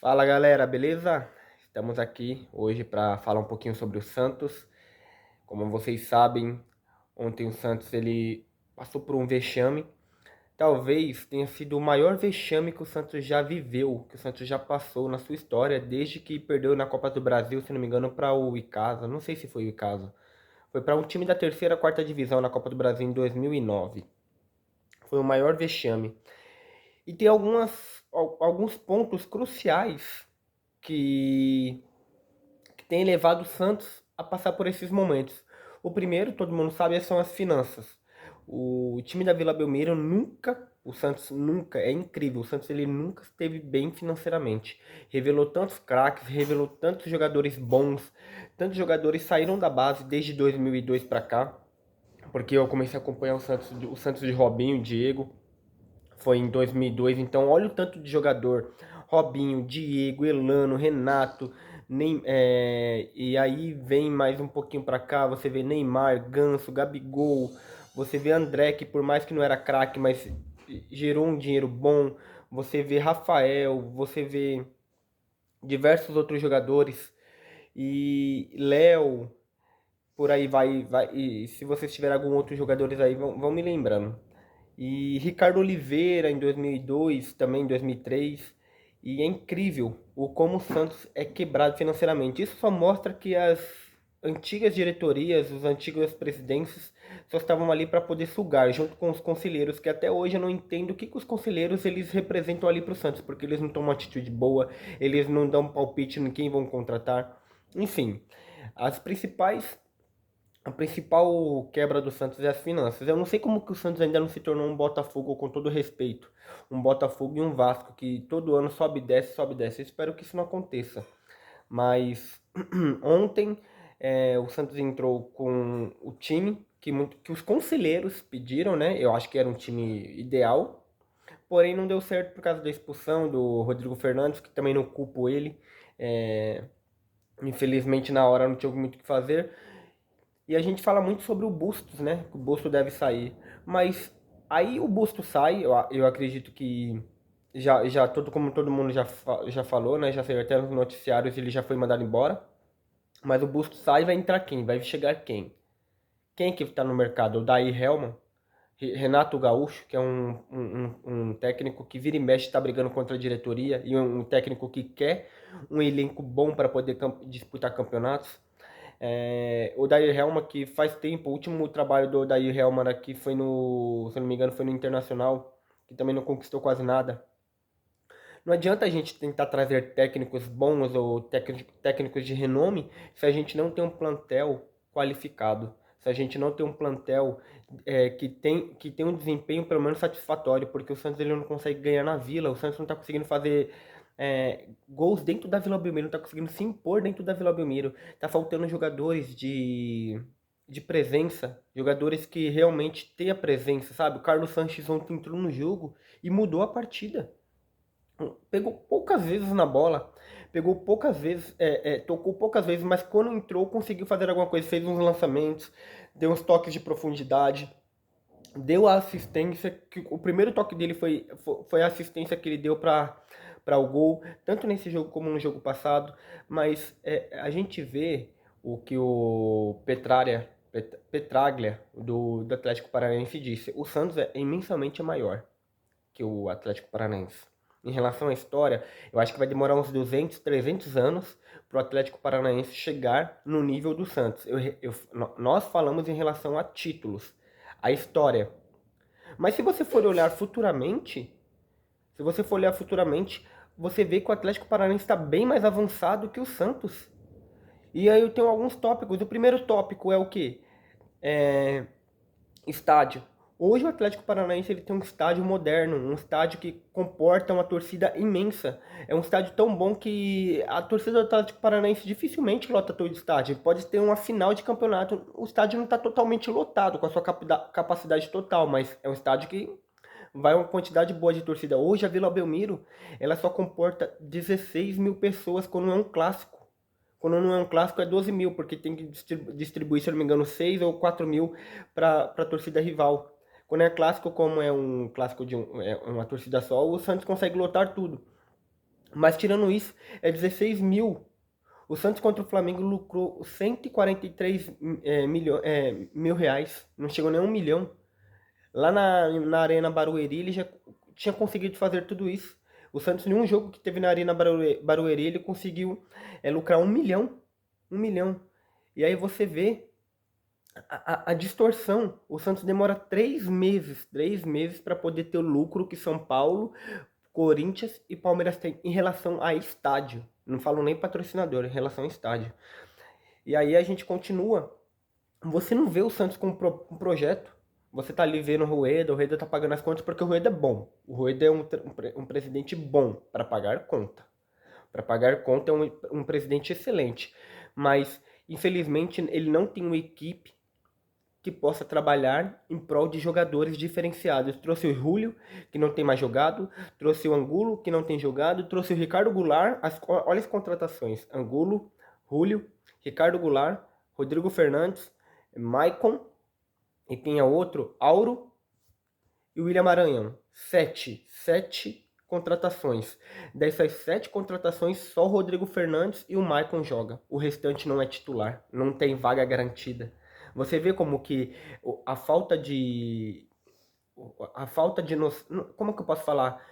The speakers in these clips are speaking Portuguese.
Fala galera, beleza? Estamos aqui hoje para falar um pouquinho sobre o Santos. Como vocês sabem, ontem o Santos ele passou por um vexame. Talvez tenha sido o maior vexame que o Santos já viveu, que o Santos já passou na sua história, desde que perdeu na Copa do Brasil, se não me engano, para o Icasa. Não sei se foi o Icasa. Foi para um time da terceira, quarta divisão na Copa do Brasil em 2009. Foi o maior vexame. E tem alguns pontos cruciais que tem levado o Santos a passar por esses momentos. O primeiro, todo mundo sabe, são as finanças. O time da Vila Belmiro nunca, o Santos nunca, é incrível, o Santos ele nunca esteve bem financeiramente. Revelou tantos craques, revelou tantos jogadores bons, tantos jogadores saíram da base desde 2002 para cá, porque eu comecei a acompanhar o Santos de Robinho, Diego, foi em 2002, então olha o tanto de jogador. Robinho, Diego, Elano, Renato, e aí vem mais um pouquinho pra cá, você vê Neymar, Ganso, Gabigol, você vê André, que por mais que não era craque, mas gerou um dinheiro bom, você vê Rafael, você vê diversos outros jogadores, e Léo, por aí vai, e se vocês tiverem algum outro jogadores aí, vão me lembrando. E Ricardo Oliveira em 2002, também em 2003. E é incrível o como o Santos é quebrado financeiramente. Isso só mostra que as antigas diretorias, os antigos presidentes, só estavam ali para poder sugar, junto com os conselheiros, que até hoje eu não entendo o que, que os conselheiros eles representam ali para o Santos, porque eles não tomam uma atitude boa, eles não dão palpite em quem vão contratar. Enfim, as principais a principal quebra do Santos é as finanças. Eu não sei como que o Santos ainda não se tornou um Botafogo, com todo respeito. Um Botafogo e um Vasco, que todo ano sobe e desce, sobe e desce. Eu espero que isso não aconteça. Mas ontem o Santos entrou com o time que os conselheiros pediram, né? Eu acho que era um time ideal. Porém, não deu certo por causa da expulsão do Rodrigo Fernandes, que também não culpo ele. É, infelizmente, na hora não tinha muito o que fazer. E a gente fala muito sobre o Bustos, né? Que o Bustos deve sair. Mas aí o Bustos sai, eu acredito que como todo mundo já falou, né? Já saiu até nos noticiários, ele já foi mandado embora. Mas o Bustos sai e vai entrar quem? Vai chegar quem? Quem que tá no mercado? O Daí Helman? Renato Gaúcho, que é um técnico que vira e mexe, está brigando contra a diretoria, e um técnico que quer um elenco bom para poder disputar campeonatos. O Dair Helma, que faz tempo, o último trabalho do Dair Helma aqui foi no, se não me engano, foi no Internacional, que também não conquistou quase nada. Não adianta a gente tentar trazer técnicos bons ou técnicos de renome se a gente não tem um plantel qualificado. Se a gente não tem um plantel que tem um desempenho pelo menos satisfatório, porque o Santos ele não consegue ganhar na Vila, o Santos não está conseguindo fazer gols dentro da Vila Belmiro, não está conseguindo se impor dentro da Vila Belmiro. Tá faltando jogadores de presença, jogadores que realmente tenham presença, sabe? O Carlos Sanches ontem entrou no jogo e mudou a partida. Pegou poucas vezes na bola, pegou poucas vezes, tocou poucas vezes, mas quando entrou conseguiu fazer alguma coisa, fez uns lançamentos, deu uns toques de profundidade, deu a assistência, que o primeiro toque dele foi a assistência que ele deu para o gol, tanto nesse jogo como no jogo passado, mas a gente vê o que o Petraglia do Atlético Paranaense disse, o Santos é imensamente maior que o Atlético Paranaense. Em relação à história, eu acho que vai demorar uns 200, 300 anos para o Atlético Paranaense chegar no nível do Santos. Nós falamos em relação a títulos, a história. Mas se você for olhar futuramente, você vê que o Atlético Paranaense está bem mais avançado que o Santos. E aí eu tenho alguns tópicos. O primeiro tópico é o quê? Estádio. Hoje o Atlético Paranaense ele tem um estádio moderno, um estádio que comporta uma torcida imensa. É um estádio tão bom que a torcida do Atlético Paranaense dificilmente lota todo o estádio. Pode ter uma final de campeonato, o estádio não está totalmente lotado com a sua capacidade total, mas é um estádio que vai uma quantidade boa de torcida. Hoje a Vila Belmiro ela só comporta 16 mil pessoas quando é um clássico. Quando não é um clássico é 12 mil, porque tem que distribuir, se eu não me engano, 6 ou 4 mil para a torcida rival. Quando é clássico, como é um clássico de uma torcida só, o Santos consegue lotar tudo. Mas tirando isso, é 16 mil. O Santos contra o Flamengo lucrou 143 mil reais. Não chegou nem a 1 milhão. Lá na Arena Barueri ele já tinha conseguido fazer tudo isso. O Santos, em um jogo que teve na Arena Barueri, ele conseguiu lucrar 1 milhão. 1 milhão. E aí você vê a distorção. O Santos demora 3 meses para poder ter o lucro que São Paulo, Corinthians e Palmeiras têm em relação a estádio. Não falo nem patrocinador, em relação a estádio. E aí a gente continua. Você não vê o Santos com um projeto. Você tá ali vendo o Rueda tá pagando as contas porque o Rueda é bom. O Rueda é um presidente bom para pagar conta. Para pagar conta é um presidente excelente. Mas, infelizmente, ele não tem uma equipe que possa trabalhar em prol de jogadores diferenciados. Trouxe o Júlio, que não tem mais jogado, trouxe o Angulo, que não tem jogado, trouxe o Ricardo Goulart, olha as contratações, Angulo, Júlio, Ricardo Goulart, Rodrigo Fernandes, Maicon, e tem a outro, Auro e o William Maranhão. Sete contratações. Dessas 7 contratações, só o Rodrigo Fernandes e o Maicon joga. O restante não é titular, não tem vaga garantida. Você vê como que a falta de... Como que eu posso falar?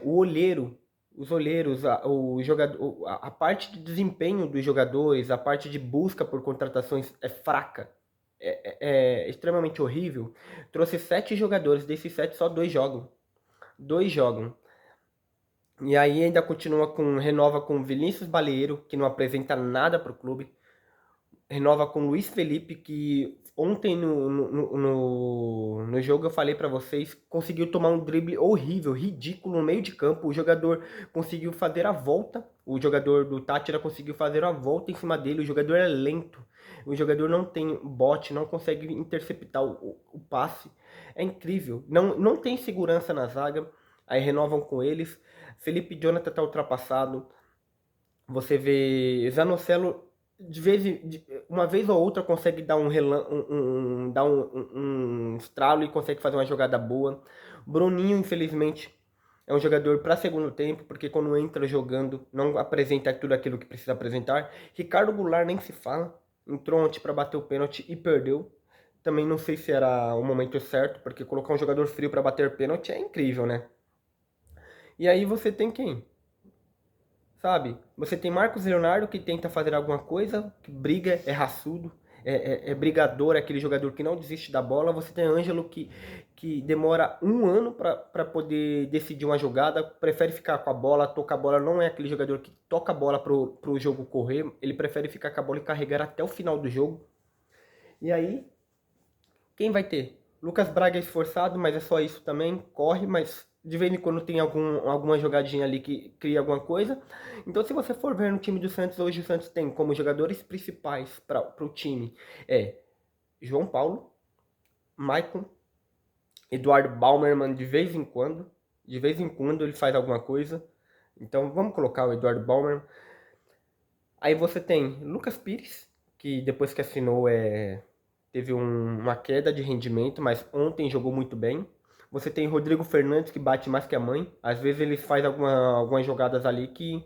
O olheiro, os olheiros, o jogador, a parte de desempenho dos jogadores, a parte de busca por contratações é fraca. É extremamente horrível. Trouxe 7 jogadores, desses 7 só 2 jogam. 2 jogam. E aí ainda renova com Vinícius Baleiro, que não apresenta nada para o clube. Renova com Luiz Felipe, que ontem no jogo eu falei para vocês, conseguiu tomar um drible horrível, ridículo no meio de campo. O jogador conseguiu fazer a volta, o jogador do Tátira conseguiu fazer a volta em cima dele. O jogador é lento, o jogador não tem bote, não consegue interceptar o passe. É incrível, não tem segurança na zaga. Aí renovam com eles. Felipe Jonathan tá ultrapassado. Você vê Zanocelo uma vez ou outra consegue dar um estralo e consegue fazer uma jogada boa. Bruninho, infelizmente, é um jogador para segundo tempo, porque quando entra jogando não apresenta tudo aquilo que precisa apresentar. Ricardo Goulart nem se fala, entrou ontem para bater o pênalti e perdeu. Também não sei se era o momento certo, porque colocar um jogador frio para bater pênalti é incrível, né? E aí você tem quem? Sabe? Você tem Marcos Leonardo que tenta fazer alguma coisa, que briga, é raçudo, é brigador, é aquele jogador que não desiste da bola. Você tem Ângelo que demora um ano para poder decidir uma jogada, prefere ficar com a bola, toca a bola, não é aquele jogador que toca a bola pro jogo correr, ele prefere ficar com a bola e carregar até o final do jogo. E aí, quem vai ter? Lucas Braga é esforçado, mas é só isso também, corre, mas de vez em quando tem alguma jogadinha ali que cria alguma coisa. Então, se você for ver no time do Santos, hoje o Santos tem como jogadores principais para o time João Paulo, Maicon, Eduardo Baumerman de vez em quando ele faz alguma coisa. Então, vamos colocar o Eduardo Baumerman. Aí você tem Lucas Pires, que depois que assinou teve uma queda de rendimento, mas ontem jogou muito bem. Você tem Rodrigo Fernandes, que bate mais que a mãe. Às vezes ele faz algumas jogadas ali que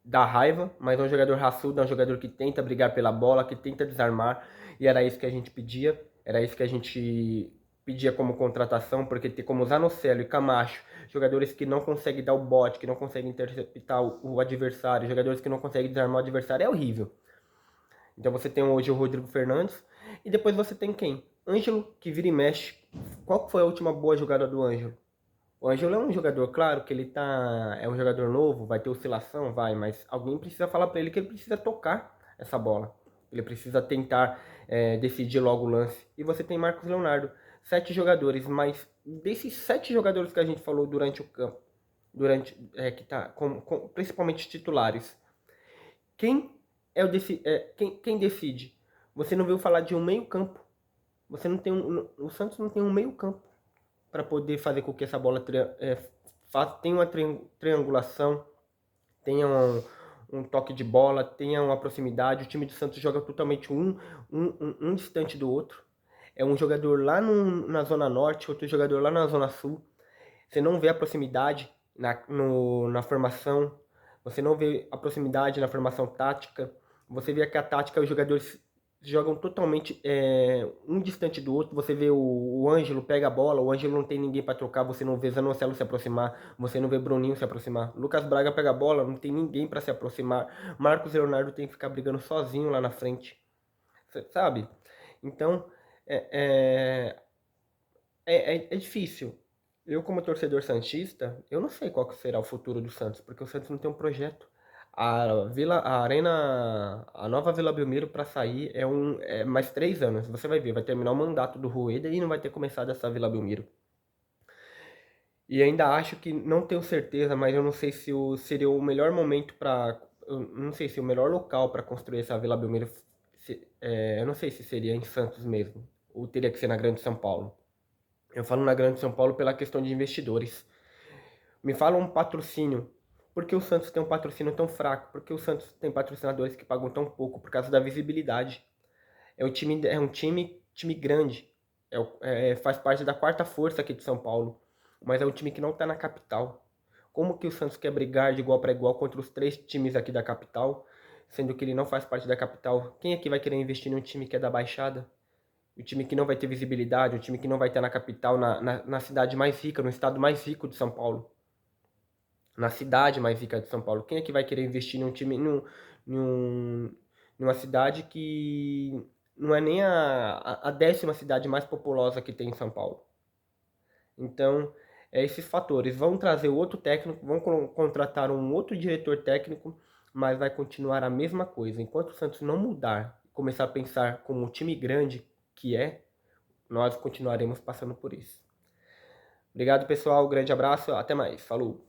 dá raiva, mas é um jogador raçudo, é um jogador que tenta brigar pela bola, que tenta desarmar, e era isso que a gente pedia, era isso que a gente pedia como contratação, porque ter como Zanocelo e Camacho, jogadores que não conseguem dar o bote, que não conseguem interceptar o adversário, jogadores que não conseguem desarmar o adversário, é horrível. Então você tem hoje o Rodrigo Fernandes, e depois você tem quem? Ângelo, que vira e mexe. Qual foi a última boa jogada do Ângelo? O Ângelo é um jogador, claro que é um jogador novo, vai ter oscilação, vai, mas alguém precisa falar para ele que ele precisa tocar essa bola. Ele precisa tentar decidir logo o lance. E você tem Marcos Leonardo, 7 jogadores, mas desses 7 jogadores que a gente falou durante o campo, principalmente titulares, quem quem decide? Você não viu falar de um meio campo. Você não tem o Santos não tem um meio campo para poder fazer com que essa bola tenha uma triangulação, tenha um toque de bola, tenha uma proximidade. O time do Santos joga totalmente um distante do outro. É um jogador lá na Zona Norte, outro jogador lá na Zona Sul. Você não vê a proximidade. na formação, você não vê a proximidade na formação tática, você vê que a tática os jogadores jogam totalmente um distante do outro, você vê o Ângelo pega a bola, o Ângelo não tem ninguém para trocar, você não vê Zanocelo se aproximar, você não vê Bruninho se aproximar, Lucas Braga pega a bola, não tem ninguém para se aproximar, Marcos Leonardo tem que ficar brigando sozinho lá na frente, sabe? Então, é, é difícil. Eu, como torcedor santista, eu não sei qual que será o futuro do Santos, porque o Santos não tem um projeto. A nova Vila Belmiro para sair é mais 3 anos. Você vai ver, vai terminar o mandato do Rueda e não vai ter começado essa Vila Belmiro. E ainda acho que, não tenho certeza, mas eu não sei se seria o melhor momento para, não sei se o melhor local para construir essa Vila Belmiro, eu não sei se seria em Santos mesmo, ou teria que ser na Grande São Paulo. Eu falo na Grande São Paulo pela questão de investidores. Me fala um patrocínio. Por que o Santos tem um patrocínio tão fraco? Por que o Santos tem patrocinadores que pagam tão pouco? Por causa da visibilidade. É um time grande. Faz parte da quarta força aqui de São Paulo. Mas é um time que não está na capital. Como que o Santos quer brigar de igual para igual contra os 3 times aqui da capital, sendo que ele não faz parte da capital? Quem é que vai querer investir num time que é da Baixada? O time que não vai ter visibilidade, o time que não vai estar na capital, na cidade mais rica, no estado mais rico de São Paulo. Na cidade mais rica de São Paulo. Quem é que vai querer investir num time, num, numa cidade que não é nem a 10ª cidade mais populosa que tem em São Paulo? Então, esses fatores. Vão trazer outro técnico, vão contratar um outro diretor técnico, mas vai continuar a mesma coisa. Enquanto o Santos não mudar, começar a pensar como um time grande que nós continuaremos passando por isso. Obrigado, pessoal. Grande abraço. Até mais. Falou.